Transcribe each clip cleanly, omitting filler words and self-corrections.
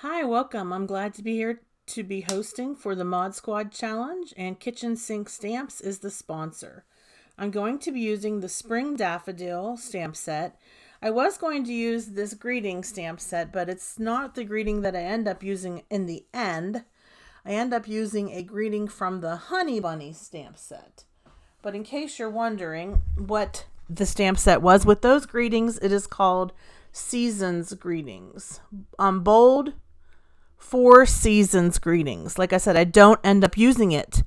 Hi, welcome. I'm glad to be here to be hosting for the Mod Squad Challenge, and Kitchen Sink Stamps is the sponsor. I'm going to be using the Spring Daffodil stamp set. I was going to use this greeting stamp set, but it's not the greeting that I end up using in the end. I end up using a greeting from the Honey Bunny stamp set. But in case you're wondering what the stamp set was, with those greetings, it is called Seasons Greetings. Bold, 4 seasons greetings. Like I said, I don't end up using it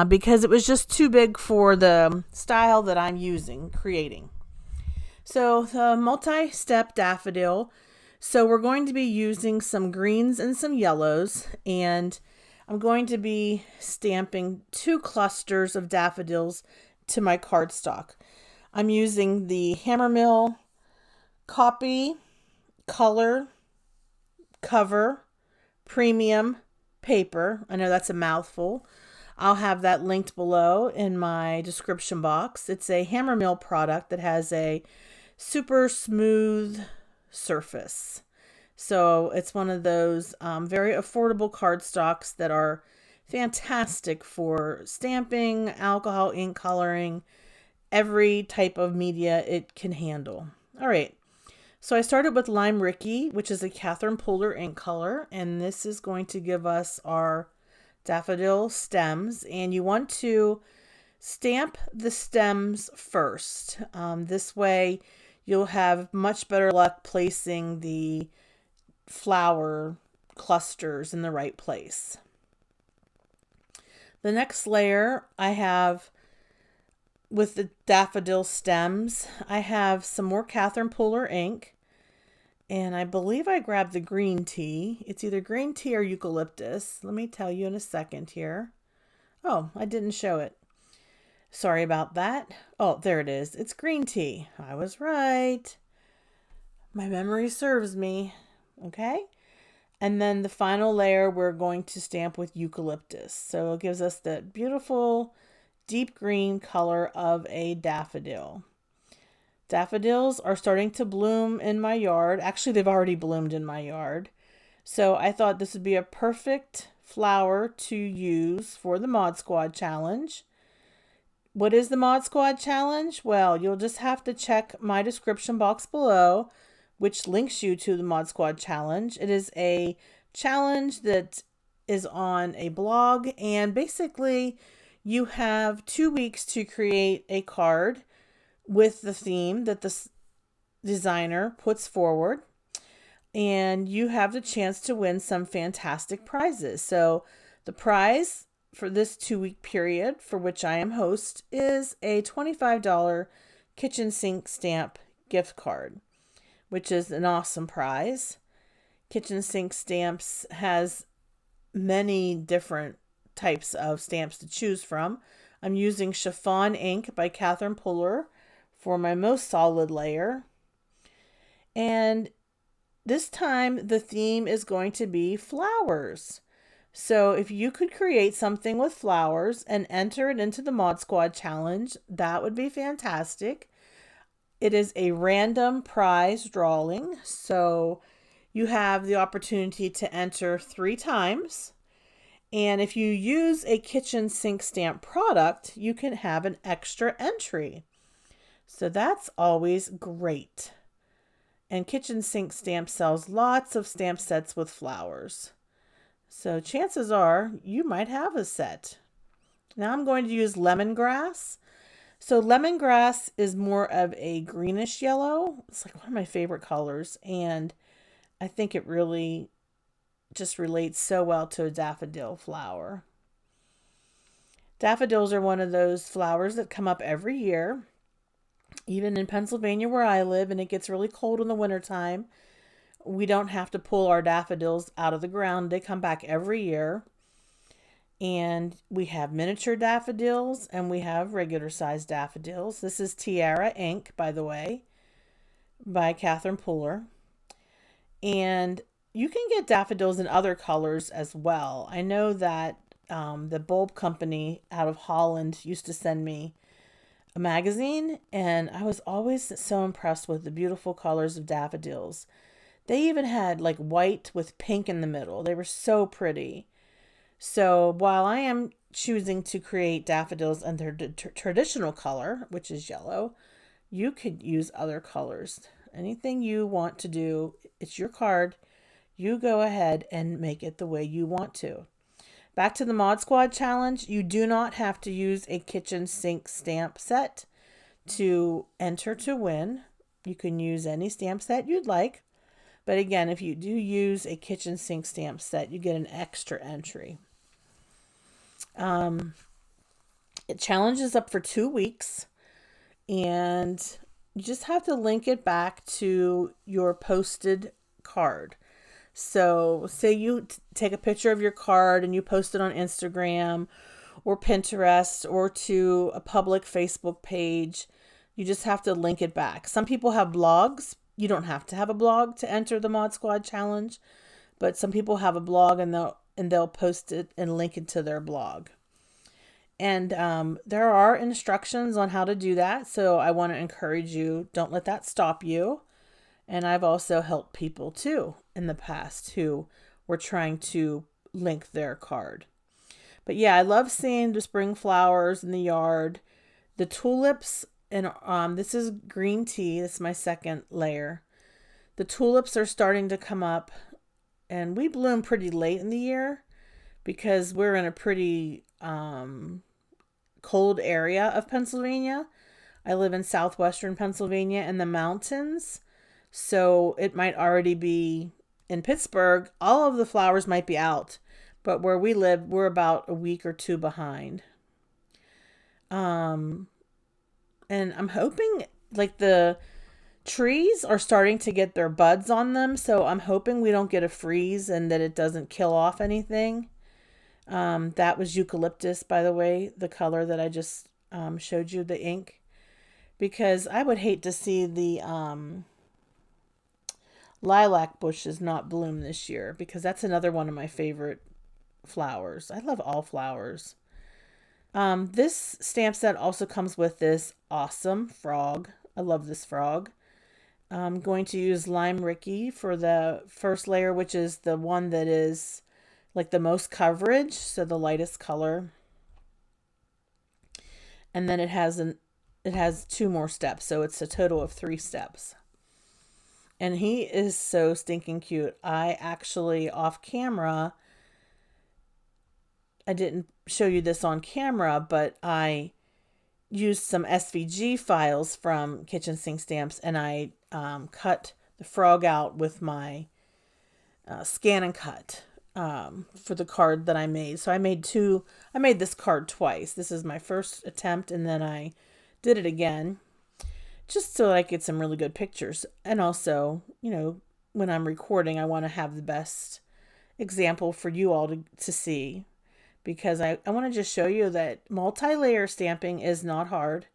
because it was just too big for the style that I'm creating. So the multi-step daffodil. So we're going to be using some greens and some yellows, and I'm going to be stamping 2 clusters of daffodils to my cardstock. I'm using the Hammermill Copy Color Cover Premium paper. I know that's a mouthful. I'll have that linked below in my description box. It's a Hammermill product that has a super smooth surface. So it's one of those very affordable cardstocks that are fantastic for stamping, alcohol, ink coloring, every type of media it can handle. All right. So I started with Lime Ricky, which is a Catherine Puller ink color, and this is going to give us our daffodil stems. And you want to stamp the stems first. This way you'll have much better luck placing the flower clusters in the right place. The next layer I have with the daffodil stems, I have some more Catherine Puller ink, and I believe I grabbed the green tea. It's either green tea or eucalyptus. Let me tell you in a second here. Oh, I didn't show it. Sorry about that. Oh, there it is. It's green tea. I was right. My memory serves me. Okay. And then the final layer we're going to stamp with eucalyptus. So it gives us that beautiful deep green color of a daffodil. Daffodils are starting to bloom in my yard. Actually, they've already bloomed in my yard. So I thought this would be a perfect flower to use for the Mod Squad Challenge. What is the Mod Squad Challenge? Well, you'll just have to check my description box below, which links you to the Mod Squad Challenge. It is a challenge that is on a blog, and basically you have 2 weeks to create a card with the theme that the designer puts forward, and you have the chance to win some fantastic prizes. So the prize for this 2-week period for which I am host is a $25 kitchen sink stamp gift card, which is an awesome prize. Kitchen Sink Stamps has many different types of stamps to choose from. I'm using Chiffon ink by Catherine Puller for my most solid layer. And this time the theme is going to be flowers. So if you could create something with flowers and enter it into the Mod Squad Challenge, that would be fantastic. It is a random prize drawing, so you have the opportunity to enter 3 times. And if you use a kitchen sink stamp product, you can have an extra entry. So that's always great. And Kitchen Sink Stamp sells lots of stamp sets with flowers. So chances are you might have a set. Now I'm going to use lemongrass. So lemongrass is more of a greenish yellow. It's like one of my favorite colors, and I think it really just relates so well to a daffodil flower. Daffodils are one of those flowers that come up every year. Even in Pennsylvania where I live, and it gets really cold in the wintertime, we don't have to pull our daffodils out of the ground. They come back every year. And we have miniature daffodils and we have regular sized daffodils. This is Tiara ink, by the way, by Catherine Puller. And you can get daffodils in other colors as well. I know that the bulb company out of Holland used to send me a magazine, and I was always so impressed with the beautiful colors of daffodils. They even had like white with pink in the middle. They were so pretty. So while I am choosing to create daffodils in their traditional color, which is yellow, you could use other colors. Anything you want to do, it's your card. You go ahead and make it the way you want to. Back to the Mod Squad challenge, you do not have to use a kitchen sink stamp set to enter to win. You can use any stamp set you'd like. But again, if you do use a kitchen sink stamp set, you get an extra entry. It challenges up for 2 weeks, and you just have to link it back to your posted card. So say you take a picture of your card and you post it on Instagram or Pinterest or to a public Facebook page. You just have to link it back. Some people have blogs. You don't have to have a blog to enter the Mod Squad challenge, but some people have a blog and they'll post it and link it to their blog. And there are instructions on how to do that. So I want to encourage you, don't let that stop you. And I've also helped people too in the past who were trying to link their card. But yeah, I love seeing the spring flowers in the yard. The tulips, and this is green tea. This is my second layer. The tulips are starting to come up, and we bloom pretty late in the year because we're in a pretty cold area of Pennsylvania. I live in southwestern Pennsylvania in the mountains. So it might already be in Pittsburgh. All of the flowers might be out, but where we live, we're about a week or two behind. And I'm hoping like the trees are starting to get their buds on them. So I'm hoping we don't get a freeze and that it doesn't kill off anything. That was eucalyptus, by the way, the color that I just showed you, the ink, because I would hate to see the lilac bushes not bloom this year, because that's another one of my favorite flowers. I love all flowers. This stamp set also comes with this awesome frog. I love this frog. I'm going to use Lime Ricky for the first layer, which is the one that is like the most coverage, so the lightest color. And then it has 2 more steps, so it's a total of 3 steps. And he is so stinking cute. I actually, off camera, I didn't show you this on camera, but I used some SVG files from Kitchen Sink Stamps, and I cut the frog out with my scan and cut for the card that I made. So I made this card twice. This is my first attempt, and then I did it again, just so I get some really good pictures. And also, when I'm recording, I want to have the best example for you all to see, because I want to just show you that multi-layer stamping is not hard.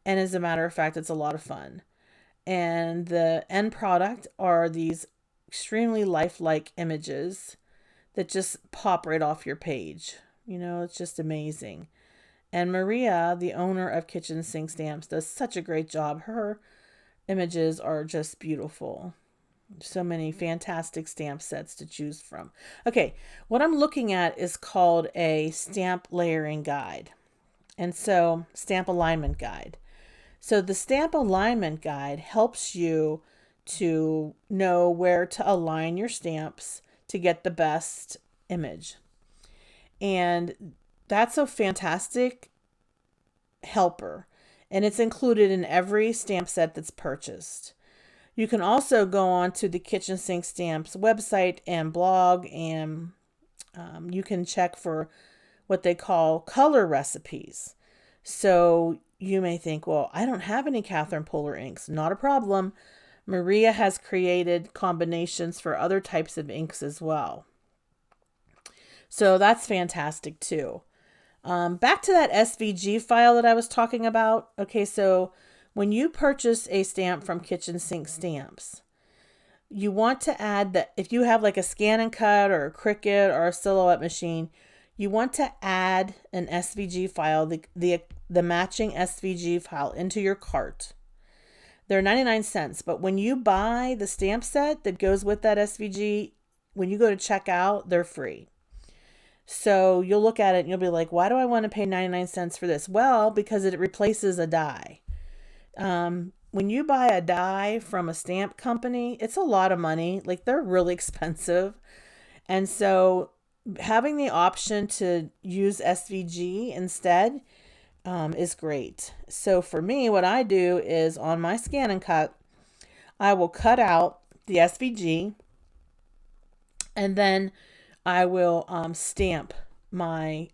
And as a matter of fact, it's a lot of fun. And the end product are these extremely lifelike images that just pop right off your page. It's just amazing. And Maria, the owner of Kitchen Sink Stamps, does such a great job. Her images are just beautiful. So many fantastic stamp sets to choose from. Okay, what I'm looking at is called a stamp layering guide. And so, stamp alignment guide. So the stamp alignment guide helps you to know where to align your stamps to get the best image. And that's a fantastic helper, and it's included in every stamp set that's purchased. You can also go on to the Kitchen Sink Stamps website and blog, and you can check for what they call color recipes. So you may think, well, I don't have any Catherine Polar inks. Not a problem. Maria has created combinations for other types of inks as well. So that's fantastic too. Back to that SVG file that I was talking about. Okay, so when you purchase a stamp from Kitchen Sink Stamps, you want to add that if you have like a scan and cut or a Cricut or a Silhouette machine, you want to add an SVG file, the matching SVG file into your cart. They're 99 cents, but when you buy the stamp set that goes with that SVG, when you go to check out, they're free. So you'll look at it and you'll be like, why do I want to pay 99 cents for this? Well, because it replaces a die. When you buy a die from a stamp company, it's a lot of money. Like, they're really expensive. And so having the option to use SVG instead is great. So for me, what I do is on my Scan and Cut, I will cut out the SVG, and then I will stamp my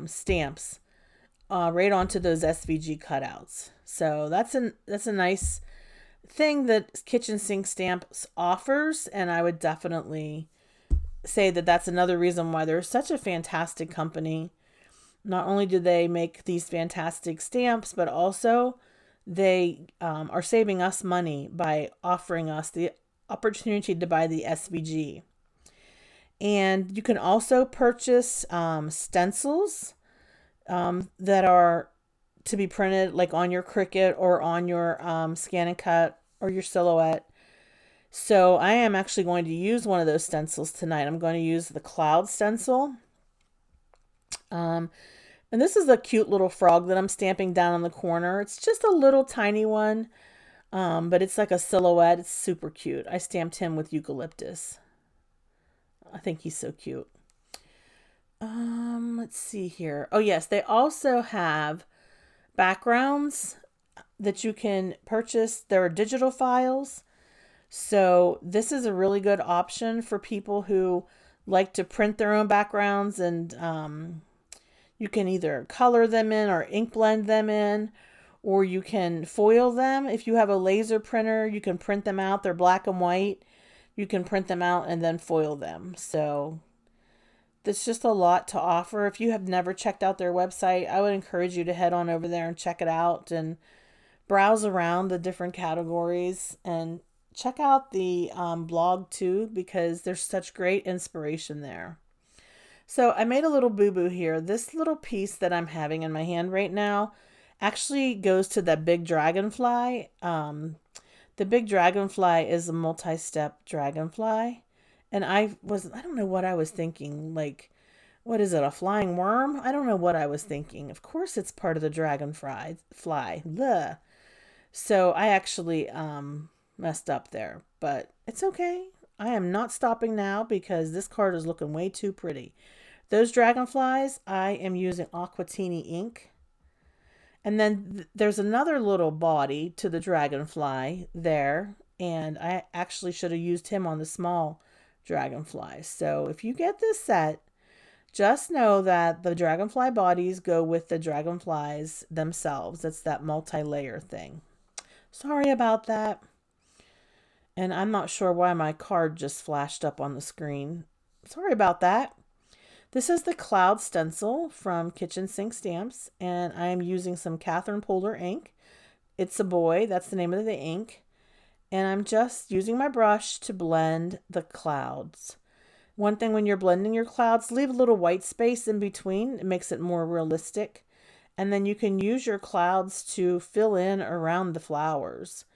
stamps right onto those SVG cutouts. So that's a nice thing that Kitchen Sink Stamps offers, and I would definitely say that that's another reason why they're such a fantastic company. Not only do they make these fantastic stamps, but also they are saving us money by offering us the opportunity to buy the SVG. And you can also purchase stencils that are to be printed like on your Cricut or on your Scan and Cut or your Silhouette. So I am actually going to use one of those stencils tonight. I'm going to use the cloud stencil. And this is a cute little frog that I'm stamping down on the corner. It's just a little tiny one, but it's like a silhouette. It's super cute. I stamped him with eucalyptus. I think he's so cute. Let's see here. Oh yes, they also have backgrounds that you can purchase. There are digital files. So this is a really good option for people who like to print their own backgrounds, and you can either color them in or ink blend them in, or you can foil them. If you have a laser printer, you can print them out. They're black and white. You can print them out and then foil them. So there's just a lot to offer. If you have never checked out their website, I would encourage you to head on over there and check it out and browse around the different categories and check out the blog too, because there's such great inspiration there. So I made a little boo-boo here. This little piece that I'm having in my hand right now actually goes to that big dragonfly. The big dragonfly is a multi-step dragonfly. And I don't know what I was thinking. Like, what is it, a flying worm? I don't know what I was thinking. Of course it's part of the dragonfly. Bleh. So I actually messed up there, but it's okay. I am not stopping now because this card is looking way too pretty. Those dragonflies, I am using Aquatini ink. And then there's another little body to the dragonfly there, and I actually should have used him on the small dragonfly. So if you get this set, just know that the dragonfly bodies go with the dragonflies themselves. It's that multi-layer thing. Sorry about that. And I'm not sure why my card just flashed up on the screen. Sorry about that. This is the Cloud Stencil from Kitchen Sink Stamps, and I am using some Catherine Polar ink. It's a boy, that's the name of the ink. And I'm just using my brush to blend the clouds. One thing when you're blending your clouds, leave a little white space in between. It makes it more realistic. And then you can use your clouds to fill in around the flowers.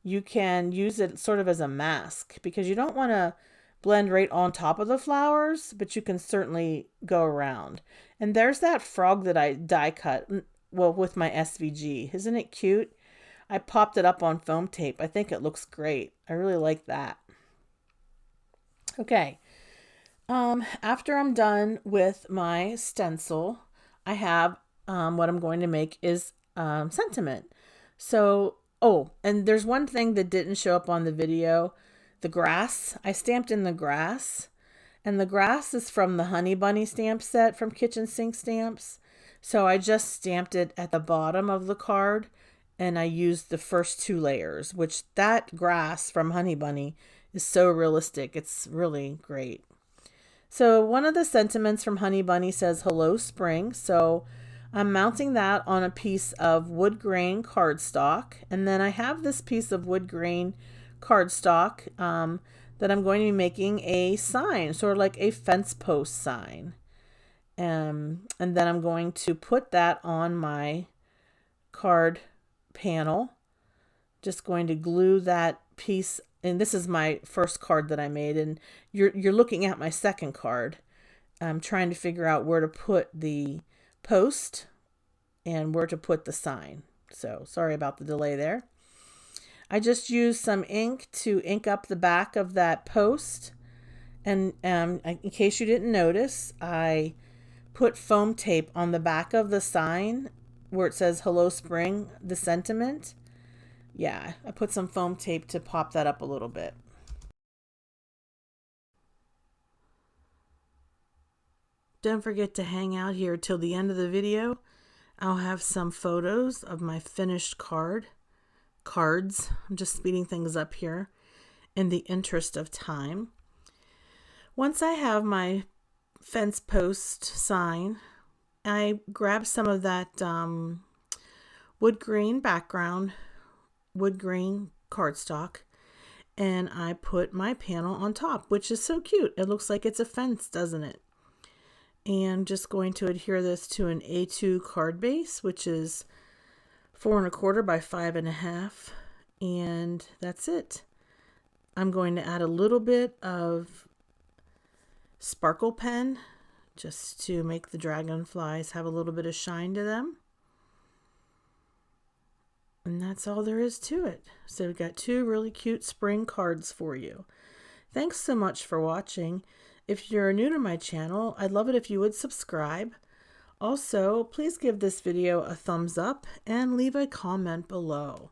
You can use it sort of as a mask because you don't want to blend right on top of the flowers, but you can certainly go around. And there's that frog that I die cut, well, with my SVG. Isn't it cute? I popped it up on foam tape. I think it looks great. I really like that. Okay. After I'm done with my stencil, I have what I'm going to make is sentiment. So, oh, and there's one thing that didn't show up on the video. The grass. I stamped in the grass. And the grass is from the Honey Bunny stamp set from Kitchen Sink Stamps. So I just stamped it at the bottom of the card. And I used the first two layers, which that grass from Honey Bunny is so realistic. It's really great. So one of the sentiments from Honey Bunny says, "Hello, Spring." So I'm mounting that on a piece of wood grain cardstock. And then I have this piece of wood grain cardstock that I'm going to be making a sign, sort of like a fence post sign. And then I'm going to put that on my card panel Just going to glue that piece, and this is my first card that I made, and you're looking at my second card. I'm trying to figure out where to put the post and where to put the sign. So sorry about the delay there. I just used some ink to ink up the back of that post. And in case you didn't notice, I put foam tape on the back of the sign where it says Hello Spring, the sentiment. Yeah, I put some foam tape to pop that up a little bit. Don't forget to hang out here till the end of the video. I'll have some photos of my finished cards. I'm just speeding things up here in the interest of time. Once I have my fence post sign, I grab some of that wood grain background, wood grain cardstock, and I put my panel on top, which is so cute. It looks like it's a fence, doesn't it? And just going to adhere this to an A2 card base, which is 4 1/4 by 5 1/2, and that's it. I'm going to add a little bit of sparkle pen just to make the dragonflies have a little bit of shine to them. And that's all there is to it. So we've got 2 really cute spring cards for you. Thanks so much for watching. If you're new to my channel, I'd love it if you would subscribe. Also, please give this video a thumbs up and leave a comment below.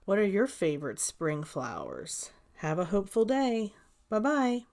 What are your favorite spring flowers? Have a hopeful day. Bye-bye.